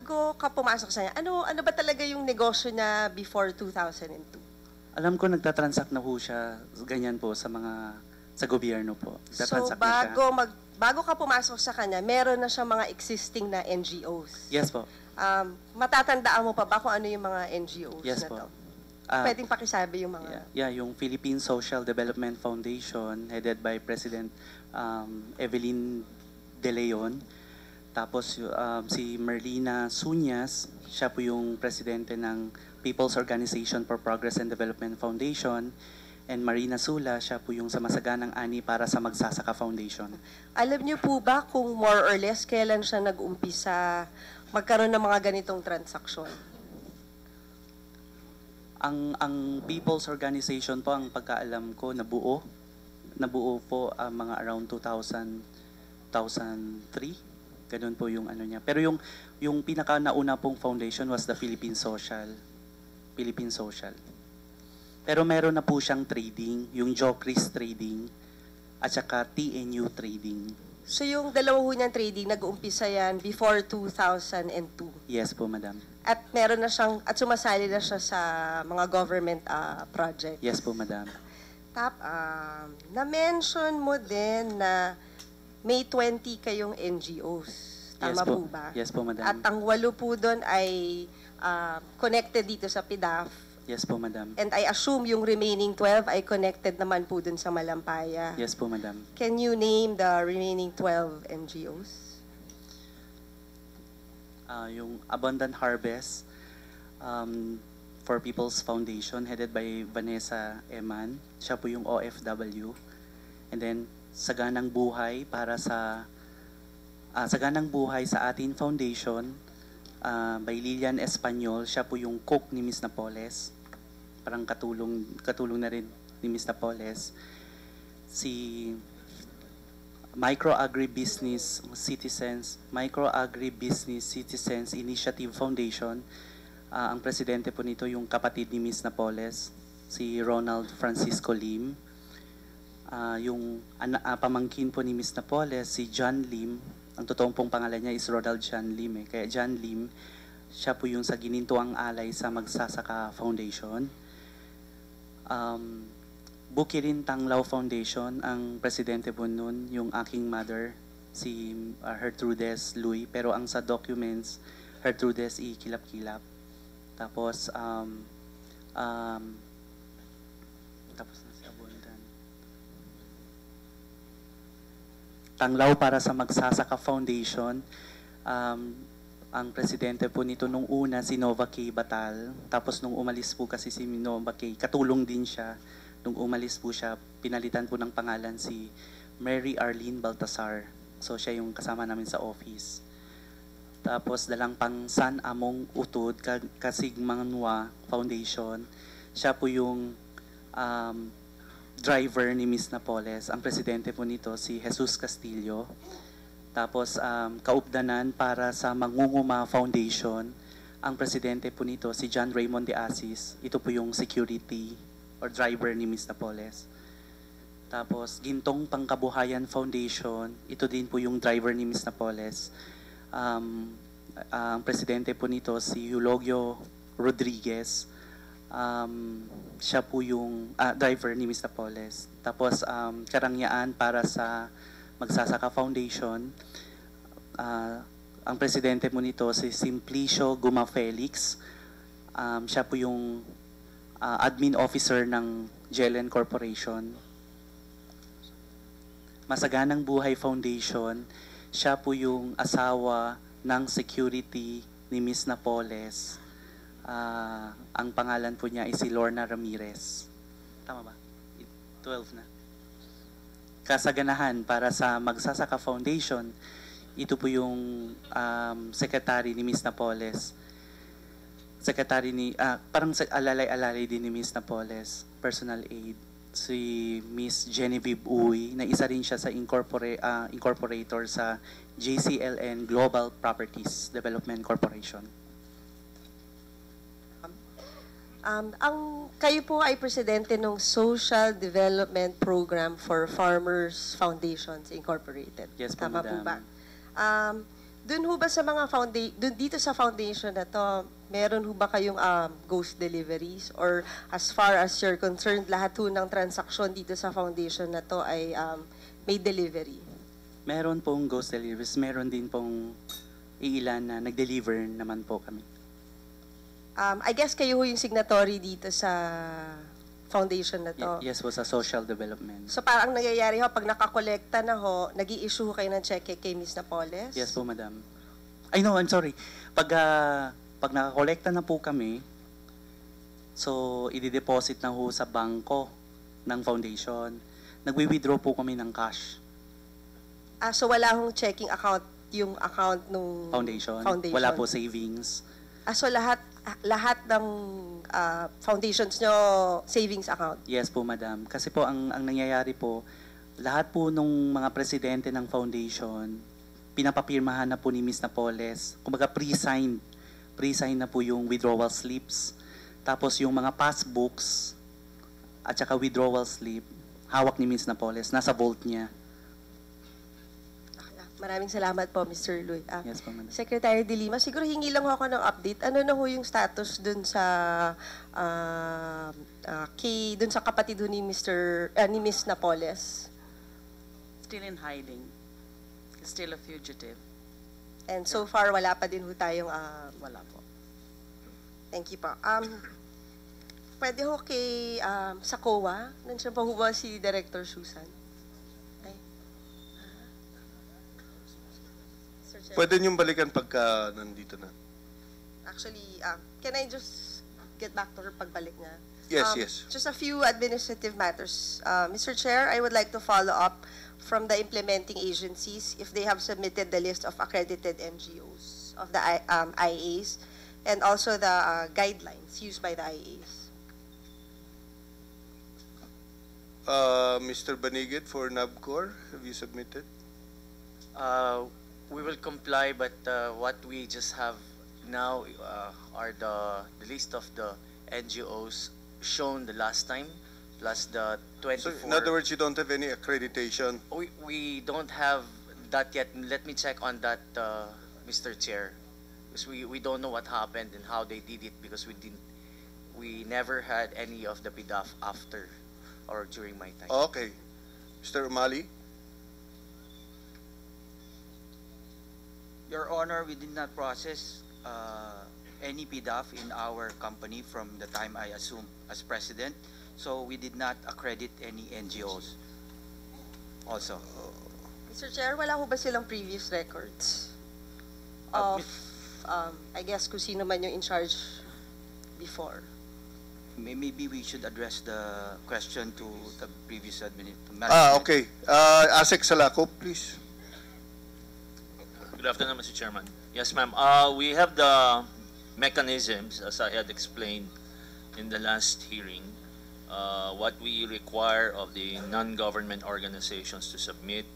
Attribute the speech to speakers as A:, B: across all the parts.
A: bago ka pumasok sa niya, ano ba talaga yung negosyo niya before 2002?
B: Alam ko nagtatransact na po siya, ganyan po, sa gobyerno po.
A: So
B: Nagtatransact na siya.
A: bago ka pumasok sa kanya, meron na siya mga existing na NGOs.
B: Yes po.
A: Matatandaan mo pa ba kung ano yung mga NGOs
B: Yes
A: na
B: po.
A: to? Pwedeng pakisabi yung mga...
B: Yung Philippine Social Development Foundation, headed by President Evelyn De Leon. Tapos si Merlina Suñas, siya po yung presidente ng People's Organization for Progress and Development Foundation. And Marina Sula, siya po yung sa Masaganang Ani para sa Magsasaka Foundation.
A: Alam niyo po ba kung more or less kailan siya nag-umpisa magkaroon ng mga ganitong transaksyon?
B: Ang People's Organization po, ang pagkaalam ko, nabuo po mga around 2003. Ganun po yung ano niya. Pero yung pinaka nauna pong foundation was the Philippine Social. Pero meron na po siyang trading, yung Jokris Trading at saka TNU Trading.
A: So yung dalawa ho niyang trading, nag-uumpisa yan before 2002?
B: Yes po, madam.
A: At meron na siyang, at sumasali na siya sa mga government project?
B: Yes po, madam.
A: Na-mention mo din na may 20 kayong NGOs. Tama po ba?
B: Yes po, madam.
A: At ang 8 po doon ay connected dito sa PDAF.
B: Yes po, madam.
A: And I assume yung remaining 12 ay connected naman po dun sa Malampaya.
B: Yes po, madam.
A: Can you name the remaining 12 NGOs?
B: Yung Abundant Harvest for People's Foundation, headed by Vanessa Eman. Siya po yung OFW. And then, Saganang Buhay sa Atin Foundation, by Lilian Espanyol. Siya po yung cook ni Miss Napoles. Parang katulong na rin ni Miss Napoles. Si Micro-Agribusiness Citizens Initiative Foundation. Ang presidente po nito yung kapatid ni Miss Napoles, si Ronald Francisco Lim. Yung pamangkin po ni Miss Napoles, si John Lim. Ang totoong pong pangalan niya is Ronald John Lim. Kaya John Lim, siya po yung sa Ginintuang Alay sa Magsasaka Foundation. Bukirin Tanglaw Foundation, ang presidente po nun, yung aking mother, si Gertrudes Lui. Pero ang sa documents, Gertrudes Kilap-Kilap. Tapos, tapos na si Abundan. Tanglaw para sa Magsasaka Foundation. Ang presidente po nito nung una, si Nova K. Batal. Tapos nung umalis po kasi si Nova K, katulong din siya. Nung umalis po siya, pinalitan po ng pangalan si Mary Arlene Baltasar. So siya yung kasama namin sa office. Tapos dalang pang San Among Utod, Kasigmanwa Foundation. Siya po yung driver ni Miss Napoles. Ang presidente po nito, si Jesus Castillo. Tapos, kaupdanan para sa Mangunguma Foundation. Ang presidente po nito, si John Raymond de Asis. Ito po yung security or driver ni Miss Napoles. Tapos, Gintong Pangkabuhayan Foundation. Ito din po yung driver ni Miss Napoles. Ang presidente po nito, si Eulogio Rodriguez. Siya po yung driver ni Miss Napoles. Tapos, Karangyaan para sa Magsasaka Foundation. Ang presidente mo nito si Simplicio Guma Felix. Siya po yung admin officer ng Jelen Corporation. Masaganang Buhay Foundation. Siya po yung asawa ng security ni Miss Napoles. Ang pangalan po niya is si Lorna Ramirez. Tama ba? 12 na. Kasaganahan para sa Magsasaka Foundation. Ito po yung secretary ni Miss Napoles. Secretary ni, parang alalay-alalay din ni Miss Napoles. Personal aid. Si Miss Genevieve Uy, na isa rin siya sa incorporator sa JCLN Global Properties Development Corporation.
A: Kayo po ay presidente ng Social Development Program for Farmers Foundations Incorporated.
B: Yes po,
A: Tama
B: madam.
A: po ba? Dun ho ba sa mga dito sa foundation na to, meron ho ba kayong ghost deliveries? Or as far as you're concerned, lahat ho ng transaksyon dito sa foundation na to ay may delivery?
B: Meron pong ghost deliveries, meron din pong iilan na nag-deliver naman po kami.
A: I guess kayo ho yung signatory dito sa foundation na to.
B: Yes po, sa social development.
A: So parang nangyayari ho, pag nakakolekta na ho, nag-i-issue ho kayo ng cheque kay Ms. Napoles?
B: Yes po, madam. I know, I'm sorry. Pag nakakolekta na po kami, so i-deposit na ho sa bangko ng foundation. Nagwi-withdraw po kami ng cash.
A: So wala hong checking account, yung account nung
B: Foundation.
A: foundation?
B: Wala po savings.
A: So lahat ng foundations nyo savings account?
B: Yes po, madam. Kasi po, ang nangyayari po, lahat po nung mga presidente ng foundation, pinapapirmahan na po ni Ms. Napoles. Kumbaga pre-signed. Pre-signed na po yung withdrawal slips. Tapos yung mga passbooks at saka withdrawal slip, hawak ni Ms. Napoles. Nasa vault niya.
A: Maraming salamat po, Mr. Luy.
B: Yes po, madam.
A: Secretary De Lima, siguro hingi lang ako ng update. Ano na ho yung status dun sa dun sa kapatid ho ni ni Ms. Napoles?
C: Still in hiding. Still a fugitive.
A: And so far, wala pa din ho tayong
C: Wala po.
A: thank you po. Pwede ho kay sa COA, nandiyan pa ho ba si Director Susan? Ay. Sir Chair.
D: Pwede niyong balikan pagka nandito na.
A: Actually, can I just get back to her pagbalik niya?
D: Yes, yes.
A: Just a few administrative matters. Mr. Chair, I would like to follow up from the implementing agencies if they have submitted the list of accredited NGOs of the IAs and also the guidelines used by the IAs.
D: Mr. Banigit for NABCOR, have you submitted?
E: We will comply, but what we just have now are the list of the NGOs shown the last time, plus the 24.
D: So, in other words, you don't have any accreditation.
E: We don't have that yet. Let me check on that, Mr. Chair, because we don't know what happened and how they did it, because we never had any of the PDAF after or during my time.
D: Okay. Mr. Umali?
F: Your Honor, we did not process any PDAF in our company from the time I assumed as president. So we did not accredit any NGOs also.
A: Mr. Chair, wala ho ba silang previous records of, I guess, kung sino man yung in charge before?
F: Maybe we should address the question to the previous management.
D: Okay. Asek Salakop, please.
G: Good afternoon, Mr. Chairman. Yes, ma'am. We have the mechanisms, as I had explained in the last hearing, what we require of the non-government organizations to submit,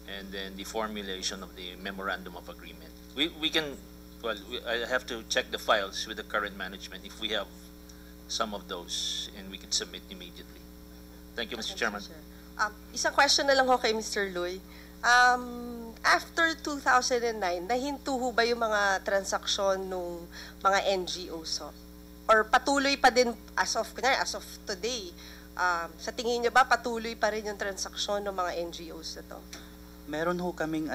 G: and then the formulation of the memorandum of agreement. We can, well, I have to check the files with the current management if we have some of those, and we can submit immediately. Thank you, Mr. Chairman.
A: Isang question na lang ho kay Mr. Luy. After 2009, nahinto ho ba yung mga transaksyon nung mga NGOs? Or patuloy pa din as of today? Sa tingin niyo ba patuloy pa rin yung transaksyon ng mga NGOs na to?
B: Meron ho kaming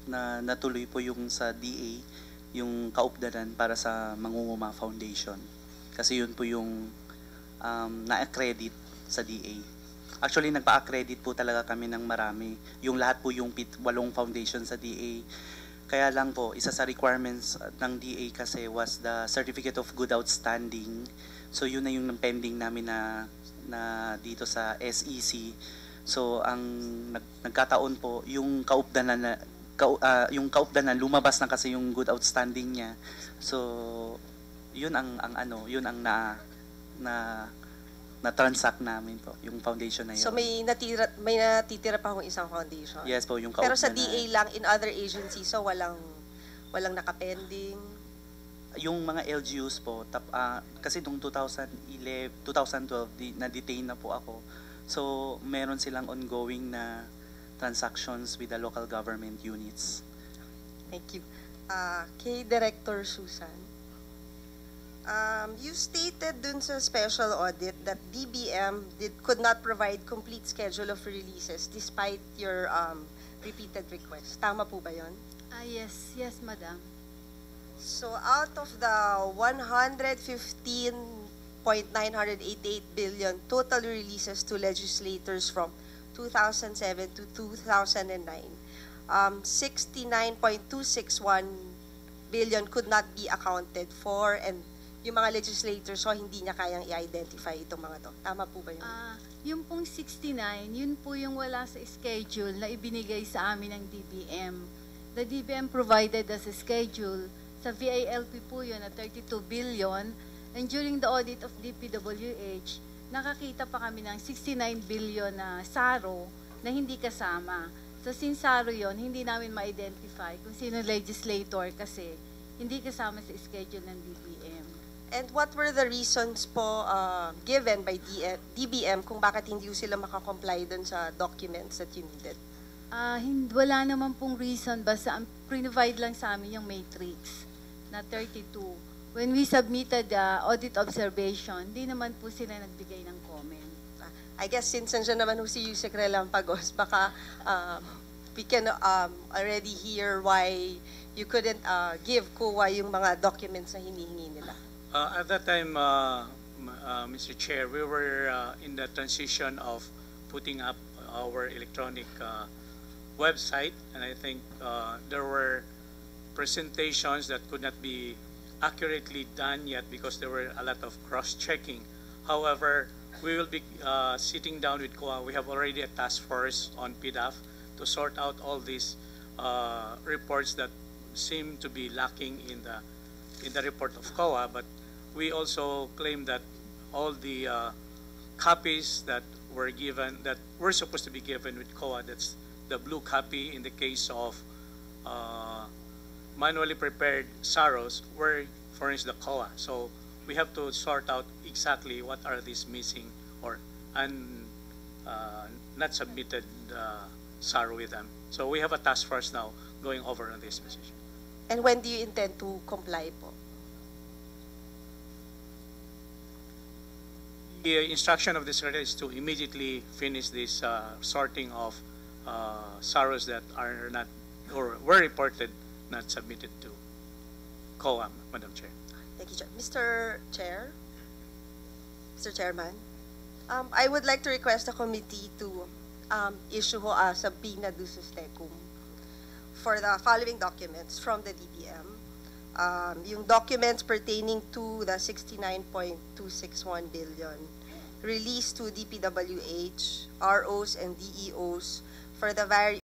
B: na natuloy po yung sa DA, yung kaupdanan para sa Mangunguma Foundation. Kasi yun po yung na-accredit sa DA. Actually, nagpa-accredit po talaga kami ng marami. Yung lahat po yung 8 foundation sa DA. Kaya lang po, isa sa requirements ng DA kasi was the Certificate of Good Outstanding. So yun na yung pending namin na dito sa SEC. So ang nagkataon po, yung kaupdanan lumabas na kasi yung good outstanding niya. So yun ang na-transact namin po, yung foundation na yun.
A: So may natitira pa akong isang foundation?
B: Yes po, yung
A: Pero sa DA lang, in other agencies, so walang nakapending?
B: Yung mga LGUs po, kasi noong 2012, na-detain na po ako. So meron silang ongoing na transactions with the local government units.
A: Thank you. Kay Director Susan, you stated dun sa special audit that DBM could not provide complete schedule of releases despite your repeated requests. Tama po ba yun?
H: Yes, madam.
A: So out of the 115.988 billion total releases to legislators from 2007 to 2009, 69.261 billion could not be accounted for, and yung mga legislators so hindi niya kayang i-identify itong mga to. Tama po ba yun?
H: Yung pong 69, yun po yung wala sa schedule na ibinigay sa amin ng DBM. The DBM provided us a schedule. Sa VILP po yun na 32 billion. And during the audit of DPWH, nakakita pa kami ng 69 billion na SARO na hindi kasama. So since SARO yun, hindi namin ma-identify kung sino legislator kasi hindi kasama sa schedule ng DBM.
A: And what were the reasons po given by DBM kung bakit hindi sila makakomply dun sa documents that you needed?
H: Wala naman pong reason, basta provide lang sa amin yung matrix na 32. When we submitted the audit observation, hindi naman po sila nagbigay ng comment.
A: I guess since nandiyan naman si Yusek Relampagos, baka we can already hear why you couldn't give COA yung mga documents na hinihingi nila.
I: At that time, Mr. Chair, we were in the transition of putting up our electronic website, and I think there were presentations that could not be accurately done yet because there were a lot of cross-checking. However, we will be sitting down with COA. We have already a task force on PDAF to sort out all these reports that seem to be lacking in the report of COA. But we also claim that all the copies that were given, that were supposed to be given with COA, that's the blue copy in the case of manually prepared SAROs, were furnished the COA. So we have to sort out exactly what are these missing or not submitted SARO with them. So we have a task force now going over on this position.
A: And when do you intend to comply po?
I: The instruction of the Secretary is to immediately finish this sorting of SAROs that are not or were reported not submitted to COA, Madam Chair.
A: Thank you, Chair. Mr. Chair, Mr. Chairman, I would like to request the committee to issue a subpoena dusus tecum for the following documents from the DBM. Yung documents pertaining to the 69.261 billion released to DPWH, ROs, and DEOs for the